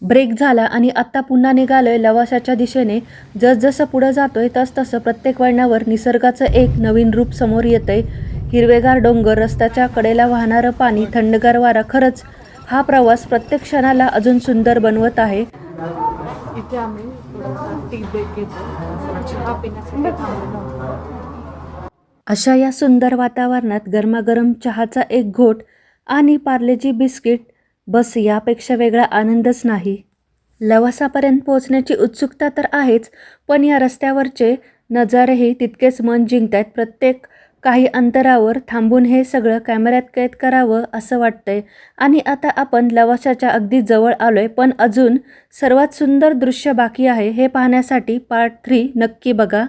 Break झाला आणि आत्ता पुन्हा निघालोय लवासाच्या दिशेने. जसजसं पुढं जातोय तसतसं प्रत्येक वळणावर निसर्गाचं एक नवीन रूप समोर येतंय. हिरवेगार डोंगर, रस्त्याच्या कडेला वाहणारं पाणी, थंडगार वारा. खरंच हा प्रवास प्रत्येक क्षणाला अजून सुंदर बनवत आहे. इथे आम्ही थोडासा टी ब्रेक घेतो, चहा पिण्यासाठी थांबलो. अशा या सुंदर वातावरणात गरमागरम चहाचा एक घोट आणि पार्लेजी बिस्किट, बस यापेक्षा वेगळा आनंदच नाही. लवासापर्यंत पोहोचण्याची उत्सुकता तर आहेच, पण या रस्त्यावरचे नजारेही तितकेच मन जिंकतायत. प्रत्येक काही अंतरावर थांबून हे सगळं कॅमेऱ्यात कैद करावं असं वाटतंय. आणि आता आपण लवासाच्या अगदी जवळ आलोय, पण अजून सर्वात सुंदर दृश्य बाकी आहे. हे पाहण्यासाठी पार्ट 3 नक्की बघा.